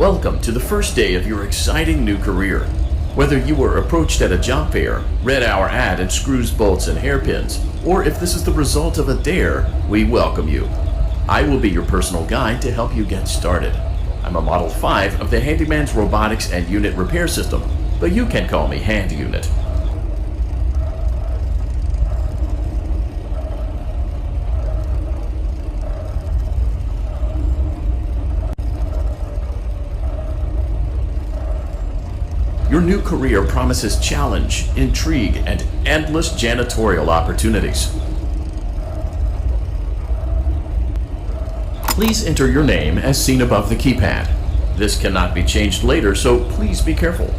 Welcome to the first day of your exciting new career. Whether you were approached at a job fair, read our ad in screws, bolts, and hairpins, or if this is the result of a dare, we welcome you. I will be your personal guide to help you get started. I'm a Model 5 of the Handyman's Robotics and Unit Repair System, but you can call me Hand Unit. Your new career promises challenge, intrigue, and endless janitorial opportunities. Please enter your name as seen above the keypad. This cannot be changed later, so please be careful.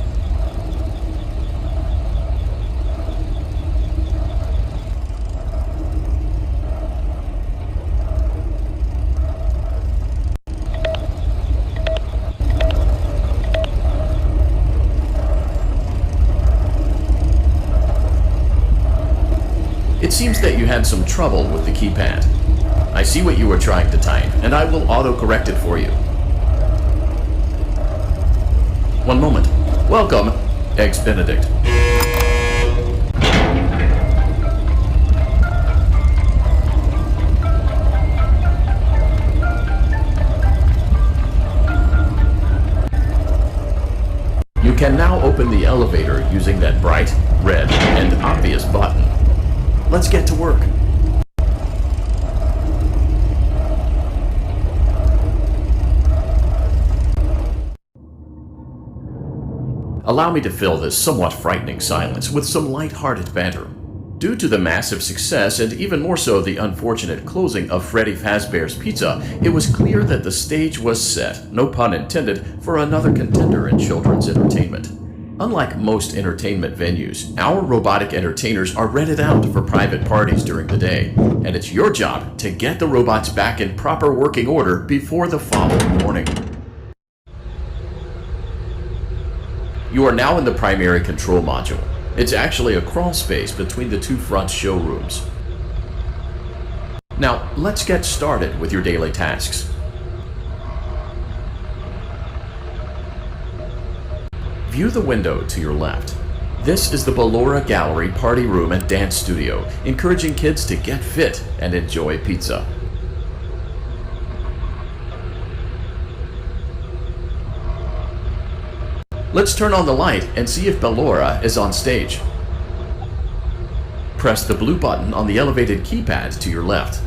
It seems that you had some trouble with the keypad. I see what you were trying to type, and I will auto-correct it for you. One moment. Welcome, Eggs Benedict. You can now open the elevator using that bright, red, and obvious button. Let's get to work. Allow me to fill this somewhat frightening silence with some light-hearted banter. Due to the massive success, and even more so the unfortunate closing of Freddy Fazbear's Pizza, it was clear that the stage was set, no pun intended, for another contender in children's entertainment. Unlike most entertainment venues, our robotic entertainers are rented out for private parties during the day, and it's your job to get the robots back in proper working order before the following morning. You are now in the primary control module. It's actually a crawl space between the two front showrooms. Now, let's get started with your daily tasks. View the window to your left. This is the Ballora Gallery Party Room and Dance Studio, encouraging kids to get fit and enjoy pizza. Let's turn on the light and see if Ballora is on stage. Press the blue button on the elevated keypad to your left.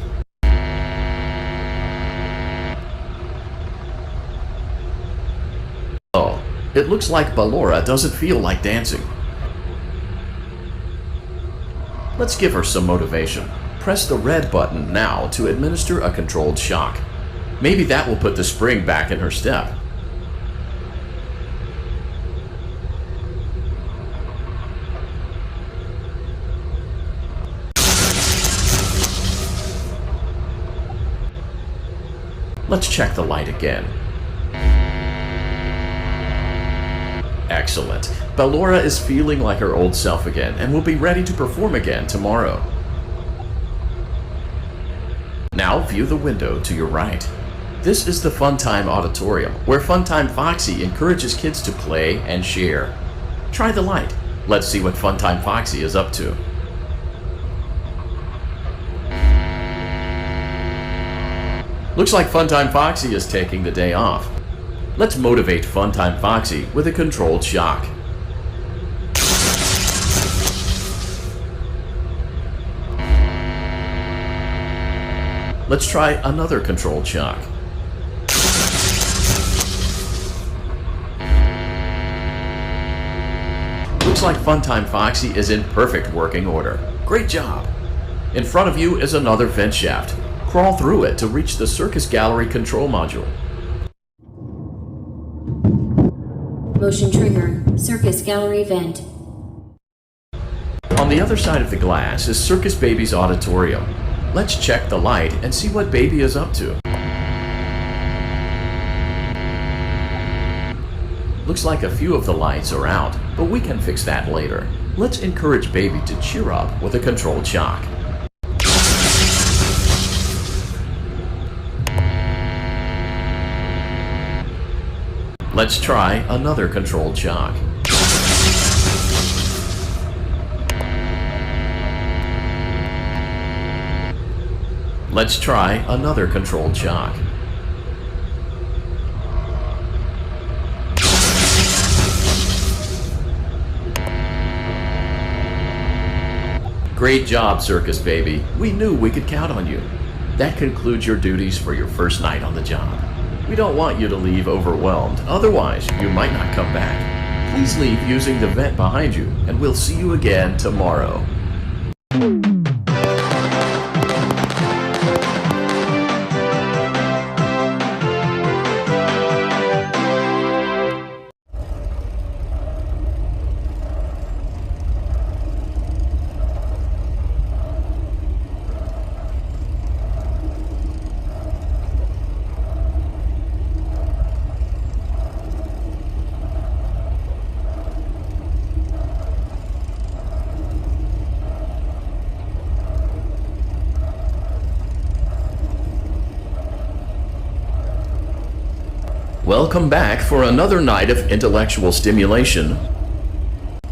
Oh. It looks like Ballora doesn't feel like dancing. Let's give her some motivation. Press the red button now to administer a controlled shock. Maybe that will put the spring back in her step. Let's check the light again. Excellent. Ballora is feeling like her old self again and will be ready to perform again tomorrow. Now view the window to your right. This is the Funtime Auditorium, where Funtime Foxy encourages kids to play and share. Try the light. Let's see what Funtime Foxy is up to. Looks like Funtime Foxy is taking the day off. Let's motivate Funtime Foxy with a controlled shock. Let's try another controlled shock. Looks like Funtime Foxy is in perfect working order. Great job! In front of you is another vent shaft. Crawl through it to reach the Circus Gallery control module. Motion trigger, Circus Gallery vent. On the other side of the glass is Circus Baby's auditorium. Let's check the light and see what Baby is up to. Looks like a few of the lights are out, but we can fix that later. Let's encourage Baby to cheer up with a controlled shock. Let's try another controlled shock. Let's try another controlled shock. Great job, Circus Baby. We knew we could count on you. That concludes your duties for your first night on the job. We don't want you to leave overwhelmed, otherwise you might not come back. Please leave using the vent behind you, and we'll see you again tomorrow. Welcome back for another night of intellectual stimulation,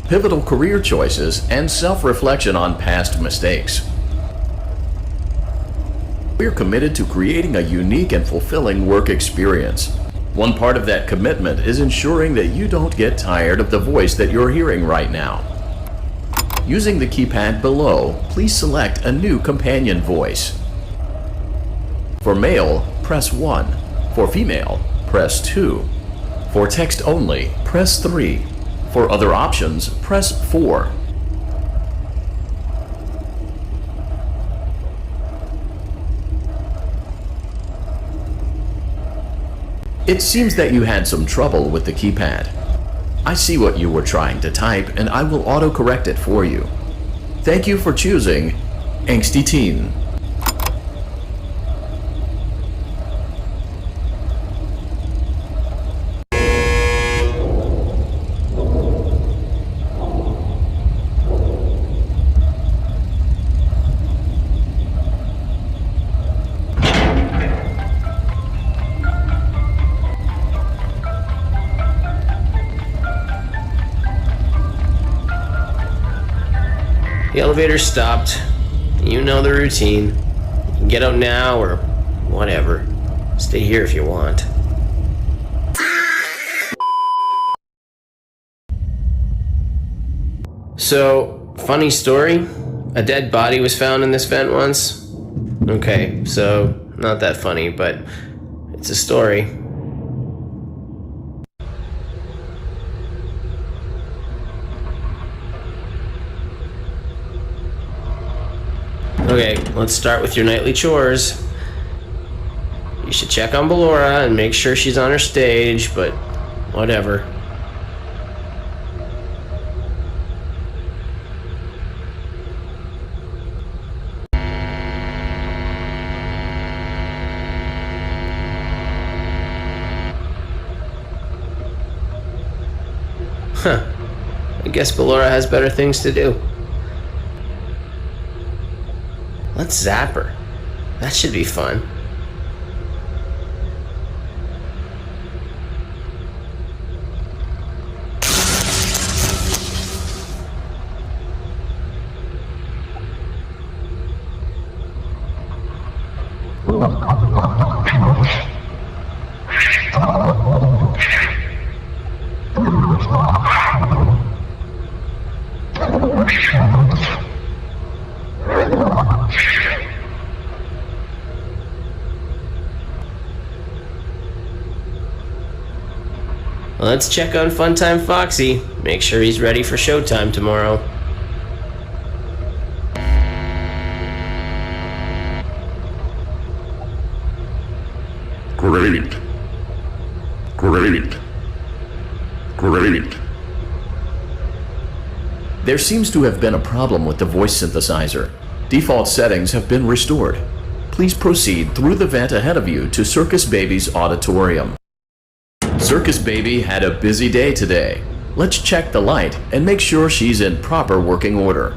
pivotal career choices, and self-reflection on past mistakes. We're committed to creating a unique and fulfilling work experience. One part of that commitment is ensuring that you don't get tired of the voice that you're hearing right now. Using the keypad below, please select a new companion voice. For male, press 1. For female, press 2. For text only, press 3. For other options, press 4. It seems that you had some trouble with the keypad. I see what you were trying to type, and I will autocorrect it for you. Thank you for choosing Angsty Teen. The elevator stopped. You know the routine. You can get out now or whatever. Stay here if you want. So, funny story. A dead body was found in this vent once. Okay, so not that funny, but it's a story. Okay, let's start with your nightly chores. You should check on Ballora and make sure she's on her stage, but whatever. Huh. I guess Ballora has better things to do. Let's zap her. That should be fun. Let's check on Funtime Foxy. Make sure he's ready for showtime tomorrow. Great. There seems to have been a problem with the voice synthesizer. Default settings have been restored. Please proceed through the vent ahead of you to Circus Baby's auditorium. Circus Baby had a busy day today. Let's check the light and make sure she's in proper working order.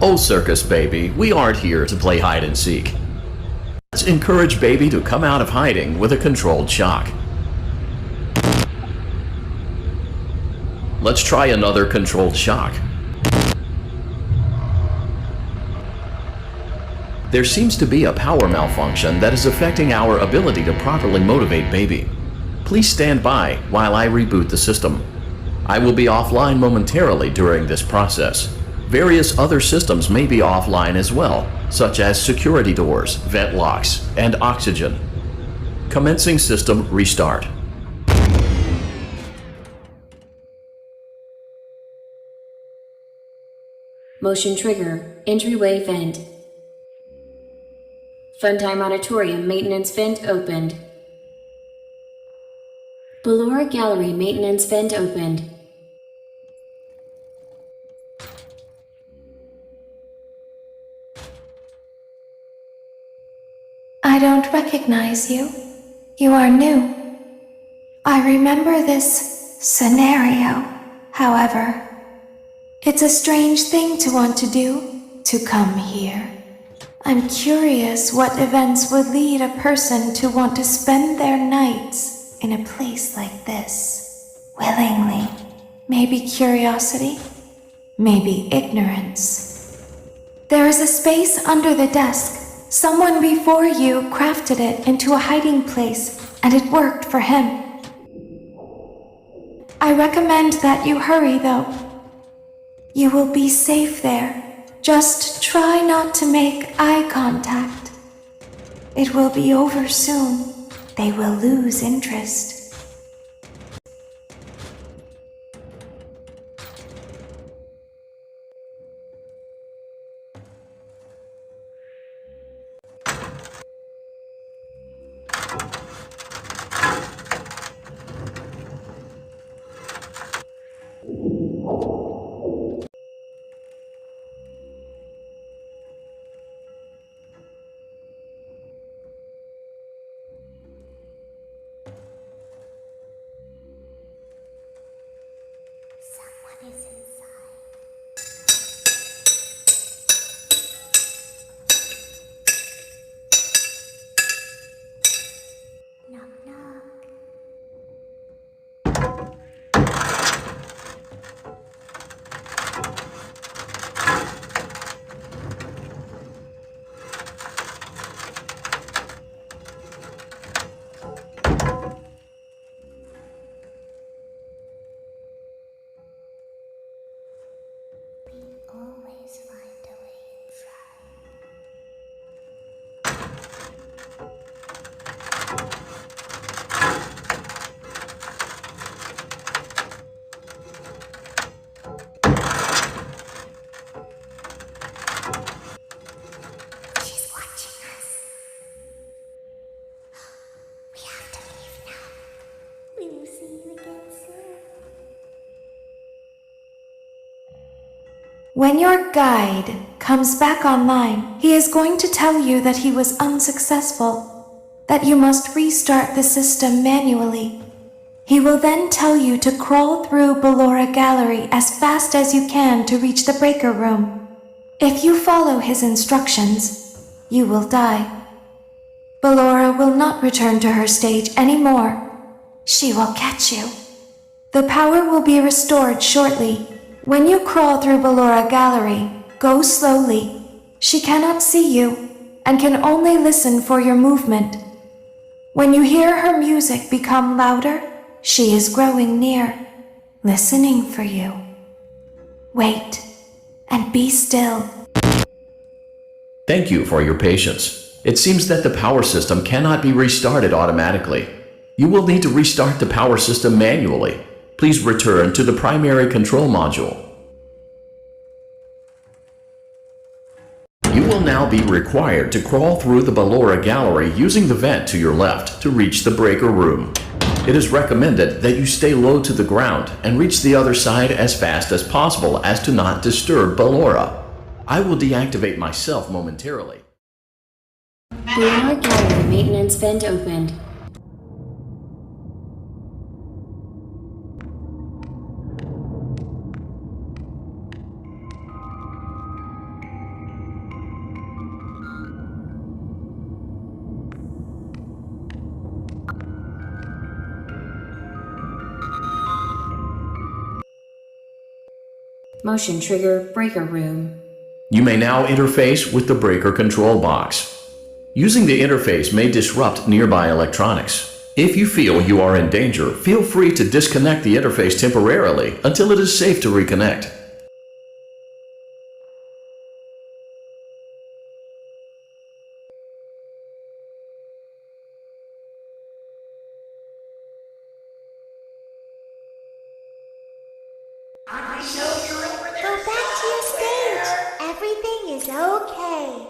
Oh, Circus Baby, we aren't here to play hide and seek. Let's encourage Baby to come out of hiding with a controlled shock. Let's try another controlled shock. There seems to be a power malfunction that is affecting our ability to properly motivate Baby. Please stand by while I reboot the system. I will be offline momentarily during this process. Various other systems may be offline as well, such as security doors, vent locks, and oxygen. Commencing system restart. Motion trigger. Entryway vent. Funtime Auditorium maintenance vent opened. Ballora Gallery maintenance vent opened. I don't recognize you. You are new. I remember this scenario, however. It's a strange thing to want to do, to come here. I'm curious what events would lead a person to want to spend their nights in a place like this. Willingly. Maybe curiosity, maybe ignorance. There is a space under the desk. Someone before you crafted it into a hiding place, and it worked for him. I recommend that you hurry, though. You will be safe there. Just try not to make eye contact. It will be over soon. They will lose interest. When your guide comes back online, he is going to tell you that he was unsuccessful, that you must restart the system manually. He will then tell you to crawl through Ballora Gallery as fast as you can to reach the breaker room. If you follow his instructions, you will die. Ballora will not return to her stage anymore. She will catch you. The power will be restored shortly. When you crawl through Ballora Gallery, go slowly. She cannot see you and can only listen for your movement. When you hear her music become louder, she is growing near, listening for you. Wait and be still. Thank you for your patience. It seems that the power system cannot be restarted automatically. You will need to restart the power system manually. Please return to the primary control module. You will now be required to crawl through the Ballora Gallery using the vent to your left to reach the breaker room. It is recommended that you stay low to the ground and reach the other side as fast as possible as to not disturb Ballora. I will deactivate myself momentarily. Ballora Gallery maintenance vent opened. Motion trigger, breaker room. You may now interface with the breaker control box. Using the interface may disrupt nearby electronics. If you feel you are in danger, feel free to disconnect the interface temporarily until it is safe to reconnect. Go back to your stage. Everything is okay.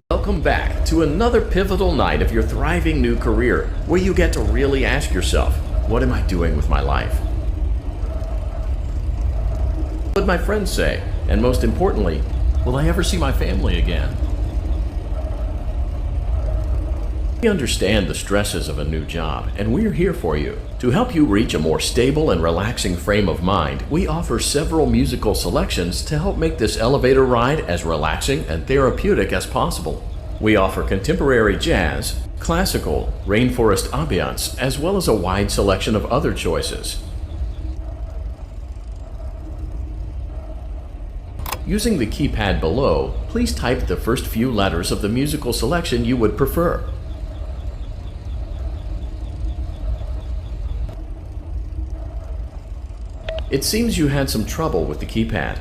Welcome back to another pivotal night of your thriving new career, where you get to really ask yourself, what am I doing with my life? What would my friends say? And most importantly, will I ever see my family again? We understand the stresses of a new job, and we're here for you. To help you reach a more stable and relaxing frame of mind, we offer several musical selections to help make this elevator ride as relaxing and therapeutic as possible. We offer contemporary jazz, classical, rainforest ambiance, as well as a wide selection of other choices. Using the keypad below, please type the first few letters of the musical selection you would prefer. It seems you had some trouble with the keypad.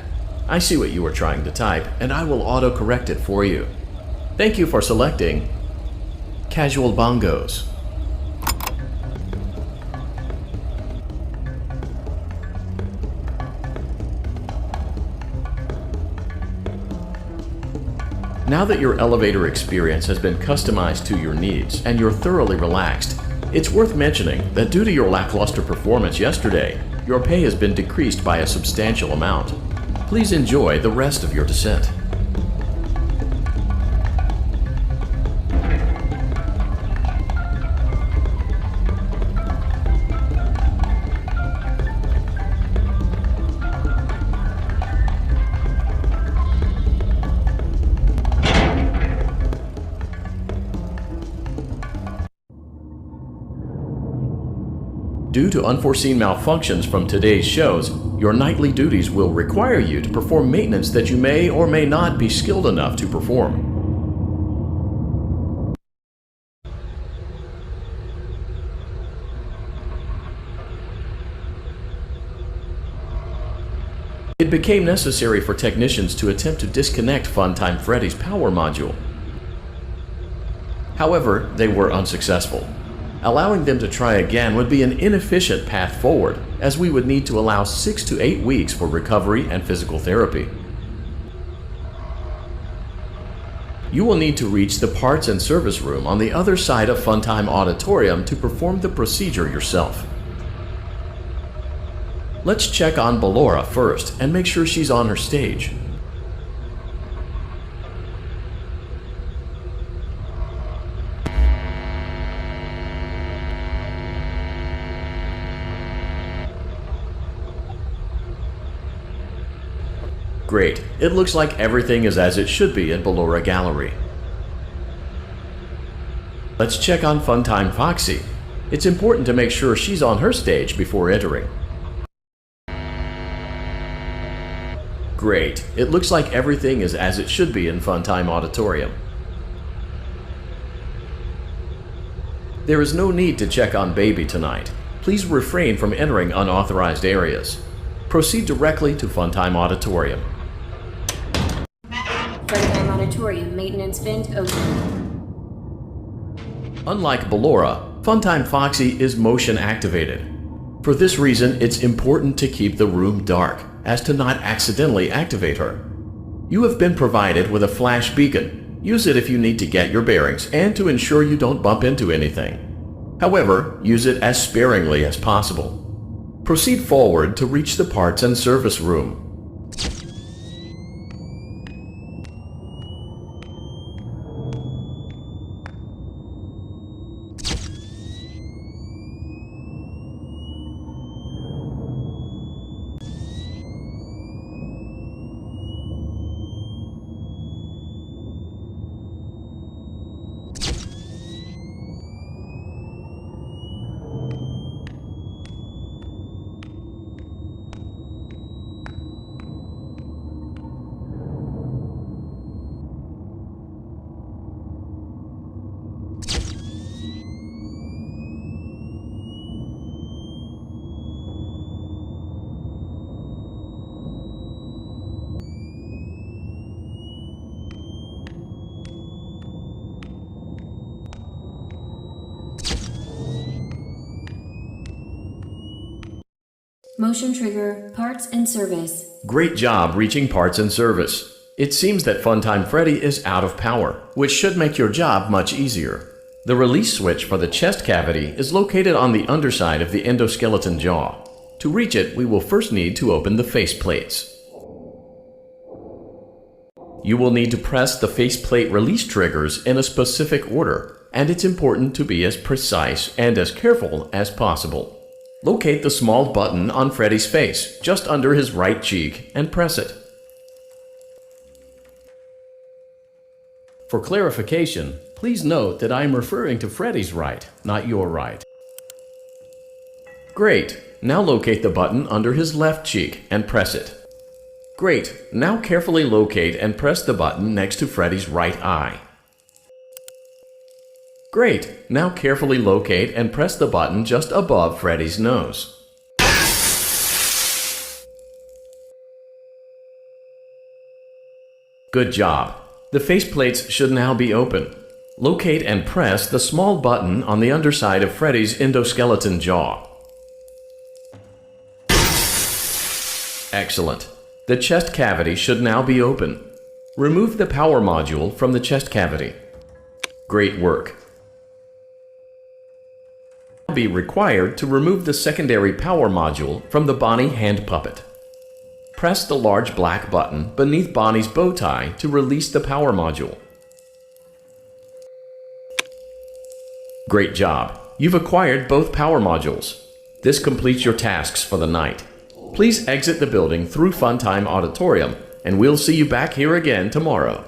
I see what you were trying to type, and I will auto-correct it for you. Thank you for selecting Casual Bongos. Now that your elevator experience has been customized to your needs and you're thoroughly relaxed, it's worth mentioning that due to your lackluster performance yesterday, your pay has been decreased by a substantial amount. Please enjoy the rest of your descent. Due to unforeseen malfunctions from today's shows, your nightly duties will require you to perform maintenance that you may or may not be skilled enough to perform. It became necessary for technicians to attempt to disconnect Funtime Freddy's power module. However, they were unsuccessful. Allowing them to try again would be an inefficient path forward, as we would need to allow 6 to 8 weeks for recovery and physical therapy. You will need to reach the parts and service room on the other side of Funtime Auditorium to perform the procedure yourself. Let's check on Ballora first and make sure she's on her stage. Great. It looks like everything is as it should be in Ballora Gallery. Let's check on Funtime Foxy. It's important to make sure she's on her stage before entering. Great. It looks like everything is as it should be in Funtime Auditorium. There is no need to check on Baby tonight. Please refrain from entering unauthorized areas. Proceed directly to Funtime Auditorium. Funtime Auditorium maintenance vent open. Unlike Ballora, Funtime Foxy is motion activated. For this reason, it's important to keep the room dark, as to not accidentally activate her. You have been provided with a flash beacon. Use it if you need to get your bearings and to ensure you don't bump into anything. However, use it as sparingly as possible. Proceed forward to reach the parts and service room. Motion trigger, parts and service. Great job reaching parts and service. It seems that Funtime Freddy is out of power, which should make your job much easier. The release switch for the chest cavity is located on the underside of the endoskeleton jaw. To reach it, we will first need to open the face plates. You will need to press the faceplate release triggers in a specific order, and it's important to be as precise and as careful as possible. Locate the small button on Freddy's face, just under his right cheek, and press it. For clarification, please note that I am referring to Freddy's right, not your right. Great! Now locate the button under his left cheek and press it. Great! Now carefully locate and press the button next to Freddy's right eye. Great! Now carefully locate and press the button just above Freddy's nose. Good job! The faceplates should now be open. Locate and press the small button on the underside of Freddy's endoskeleton jaw. Excellent. The chest cavity should now be open. Remove the power module from the chest cavity. Great work. Be required to remove the secondary power module from the Bonnie hand puppet. Press the large black button beneath Bonnie's bow tie to release the power module. Great job! You've acquired both power modules. This completes your tasks for the night. Please exit the building through Funtime Auditorium, and we'll see you back here again tomorrow.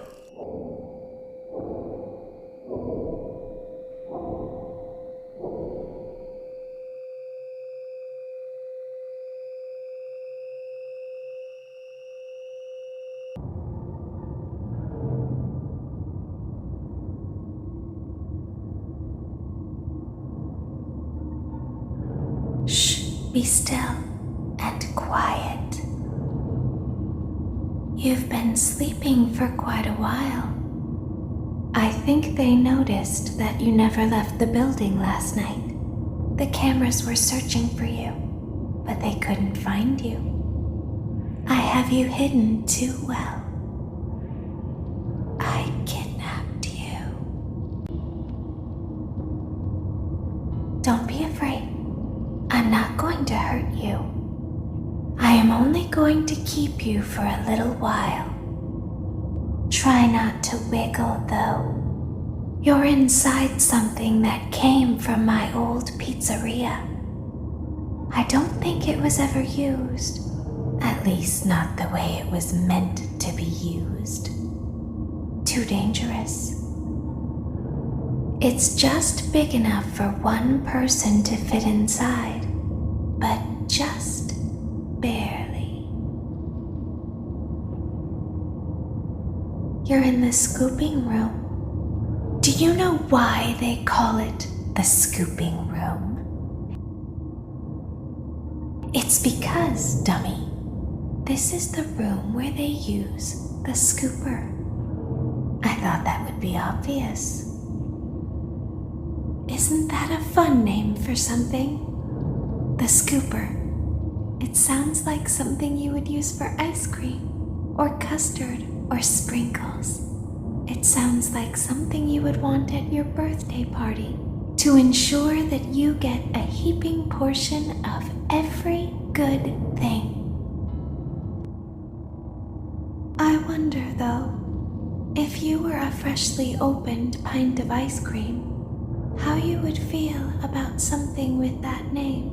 Be still and quiet. You've been sleeping for quite a while. I think they noticed that you never left the building last night. The cameras were searching for you, but they couldn't find you. I have you hidden too well. I kidnapped you. Don't be afraid. I'm not going to hurt you. I am only going to keep you for a little while. Try not to wiggle, though. You're inside something that came from my old pizzeria. I don't think it was ever used. At least not the way it was meant to be used. Too dangerous. It's just big enough for one person to fit inside, but just barely. You're in the scooping room. Do you know why they call it the scooping room? It's because, dummy, this is the room where they use the scooper. I thought that would be obvious. Isn't that a fun name for something? The scooper. It sounds like something you would use for ice cream, or custard, or sprinkles. It sounds like something you would want at your birthday party to ensure that you get a heaping portion of every good thing. I wonder, though, if you were a freshly opened pint of ice cream, how you would feel about something with that name.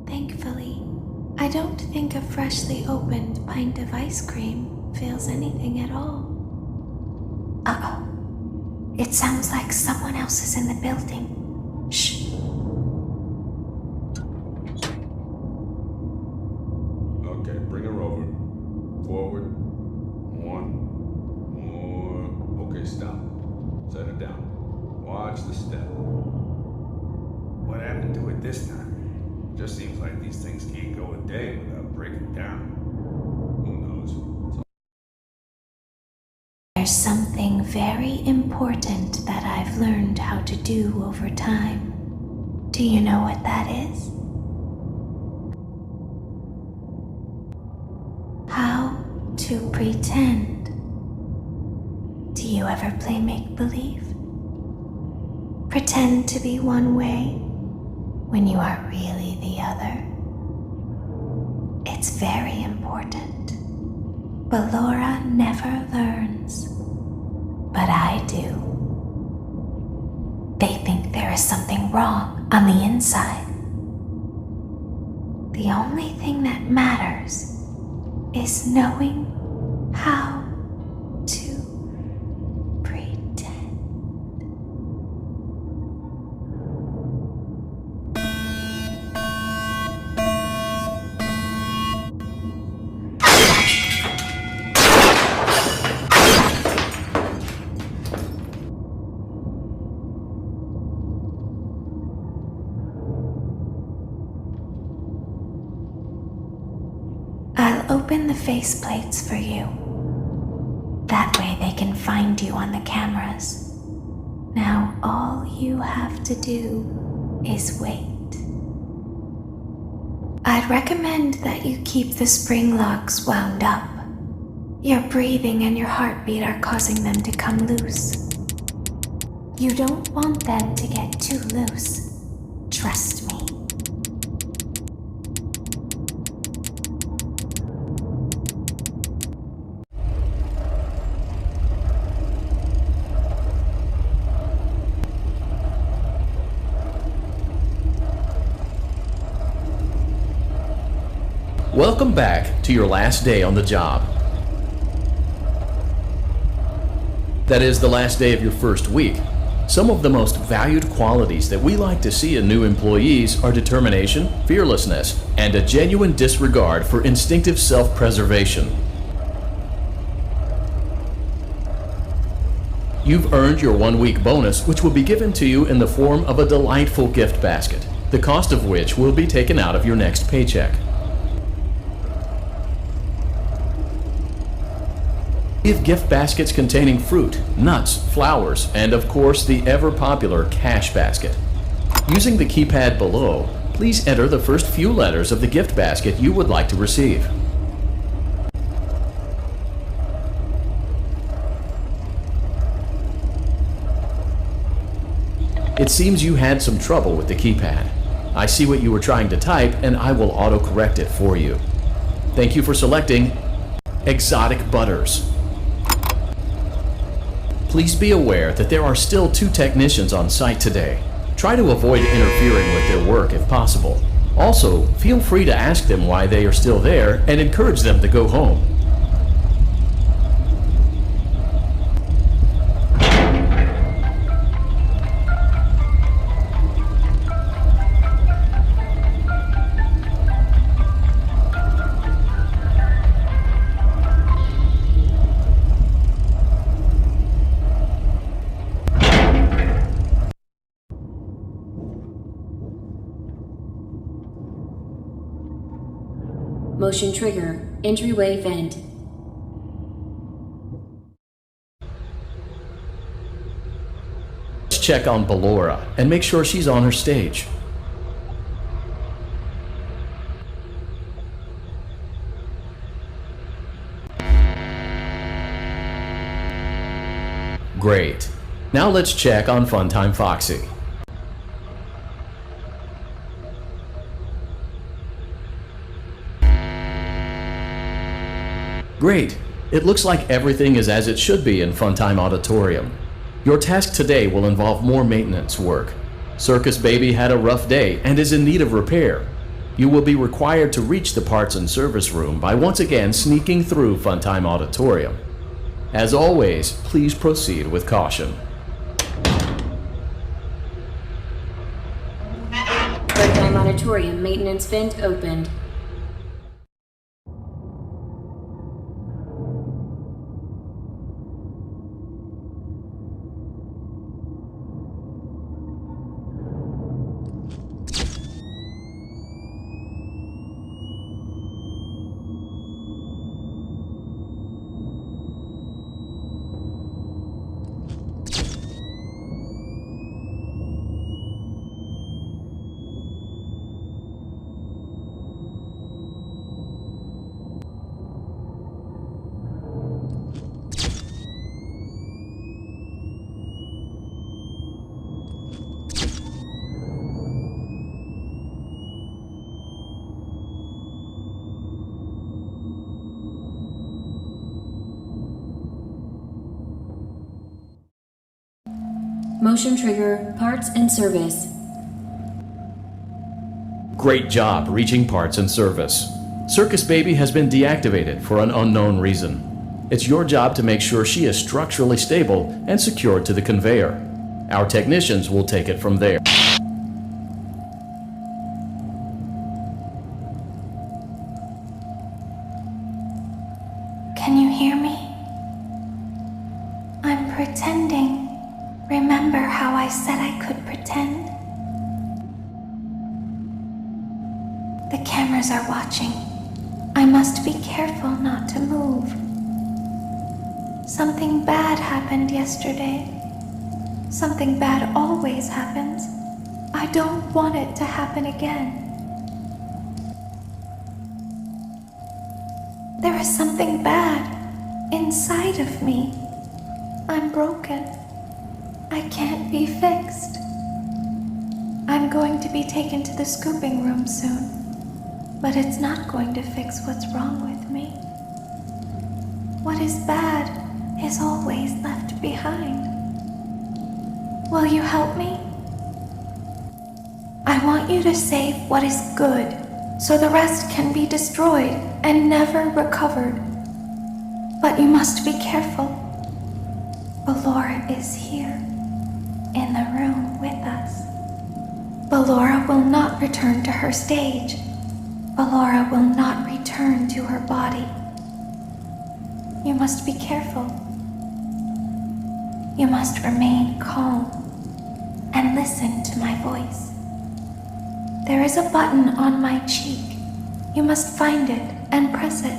Thankfully, I don't think a freshly opened pint of ice cream feels anything at all. Uh-oh. It sounds like someone else is in the building. Shh. Okay, bring her over. Forward. One. Okay, stop. Set it down. Watch the step. What happened to it this time? Just seems like these things can't go a day without breaking down. Who knows? There's something very important that I've learned how to do over time. Do you know what that is? How to pretend. Do you ever play make-believe? Pretend to be one way when you are really the other. It's very important. Ballora never learns, but I do. They think there is something wrong on the inside. The only thing that matters is knowing how to pretend. I'll open the faceplates for you. That way they can find you on the cameras. Now all you have to do is wait. I'd recommend that you keep the spring locks wound up. Your breathing and your heartbeat are causing them to come loose. You don't want them to get too loose. Trust me. Welcome back to your last day on the job. That is the last day of your first week. Some of the most valued qualities that we like to see in new employees are determination, fearlessness, and a genuine disregard for instinctive self-preservation. You've earned your 1-week bonus, which will be given to you in the form of a delightful gift basket, the cost of which will be taken out of your next paycheck. We have gift baskets containing fruit, nuts, flowers, and of course the ever-popular cash basket. Using the keypad below, please enter the first few letters of the gift basket you would like to receive. It seems you had some trouble with the keypad. I see what you were trying to type and I will auto-correct it for you. Thank you for selecting Exotic Butters. Please be aware that there are still 2 technicians on site today. Try to avoid interfering with their work if possible. Also, feel free to ask them why they are still there and encourage them to go home. Motion trigger. Entryway vent. Let's check on Ballora and make sure she's on her stage. Great. Now let's check on Funtime Foxy. Great. It looks like everything is as it should be in Funtime Auditorium. Your task today will involve more maintenance work. Circus Baby had a rough day and is in need of repair. You will be required to reach the parts and service room by once again sneaking through Funtime Auditorium. As always, please proceed with caution. Funtime Auditorium maintenance vent opened. Motion trigger, parts in service. Great job reaching parts and service. Circus Baby has been deactivated for an unknown reason. It's your job to make sure she is structurally stable and secured to the conveyor. Our technicians will take it from there. Can you hear me? I'm pretending. Remember how I said I could pretend? The cameras are watching. I must be careful not to move. Something bad happened yesterday. Something bad always happens. I don't want it to happen again. There is something bad inside of me. I'm broken. I can't be fixed. I'm going to be taken to the scooping room soon, but it's not going to fix what's wrong with me. What is bad is always left behind. Will you help me? I want you to save what is good, so the rest can be destroyed and never recovered. But you must be careful. Ballora is here, in the room with us. Ballora will not return to her stage. Ballora will not return to her body. You must be careful. You must remain calm and listen to my voice. There is a button on my cheek. You must find it and press it.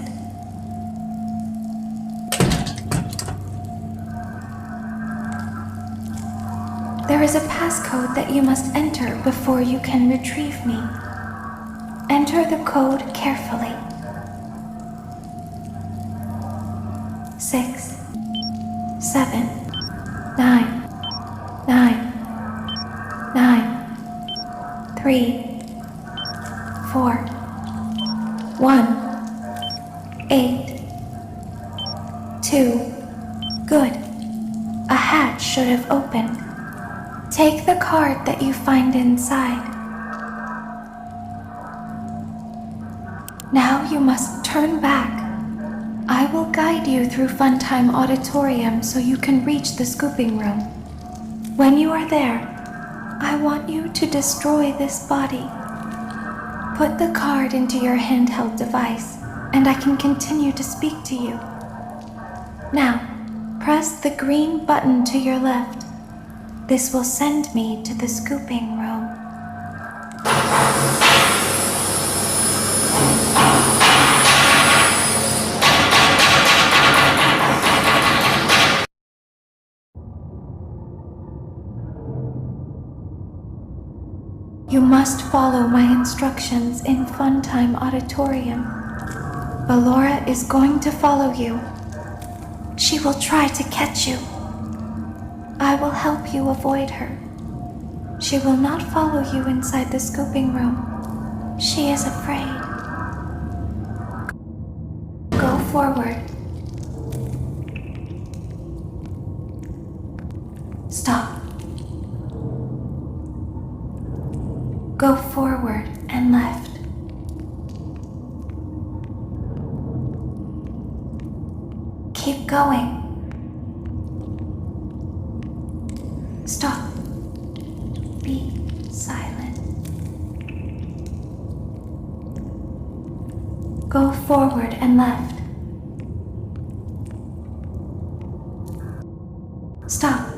There is a passcode that you must enter before you can retrieve me. Enter the code carefully. 6, 7, 9, 9, 9, 3, 4, 1, 8, 2. Good. A hatch should have opened. Take the card that you find inside. Now you must turn back. I will guide you through Funtime Auditorium so you can reach the scooping room. When you are there, I want you to destroy this body. Put the card into your handheld device, and I can continue to speak to you. Now, press the green button to your left. This will send me to the scooping room. You must follow my instructions in Funtime Auditorium. Ballora is going to follow you. She will try to catch you. I will help you avoid her. She will not follow you inside the scooping room. She is afraid. Go forward. Stop. Go forward and left. Keep going. Stop. Be silent. Go forward and left. Stop.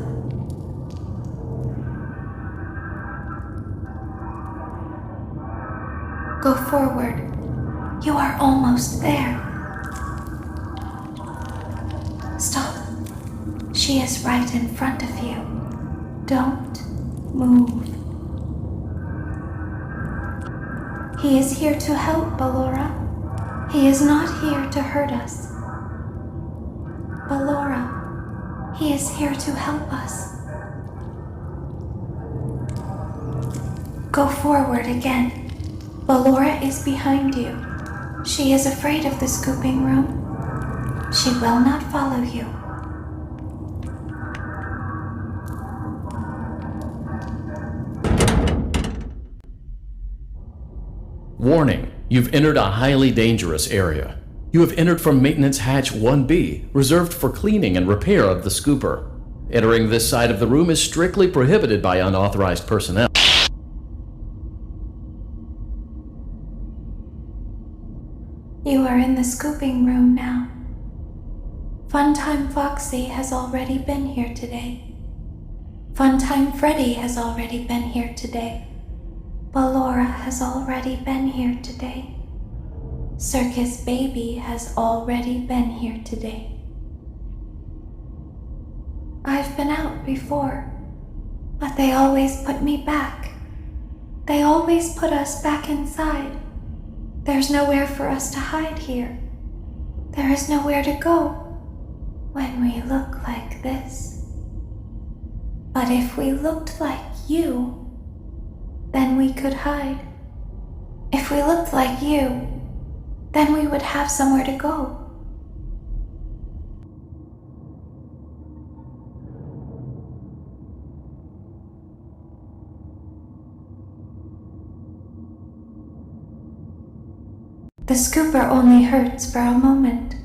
Go forward. You are almost there. Stop. She is right in front of you. Don't move. He is here to help, Ballora. He is not here to hurt us. Ballora, he is here to help us. Go forward again. Ballora is behind you. She is afraid of the scooping room. She will not follow you. Warning, you've entered a highly dangerous area. You have entered from Maintenance Hatch 1B, reserved for cleaning and repair of the scooper. Entering this side of the room is strictly prohibited by unauthorized personnel. You are in the scooping room now. Funtime Foxy has already been here today. Funtime Freddy has already been here today. Ballora has already been here today. Circus Baby has already been here today. I've been out before, but they always put me back. They always put us back inside. There's nowhere for us to hide here. There is nowhere to go when we look like this. But if we looked like you, then we could hide. If we looked like you, then we would have somewhere to go. The scooper only hurts for a moment.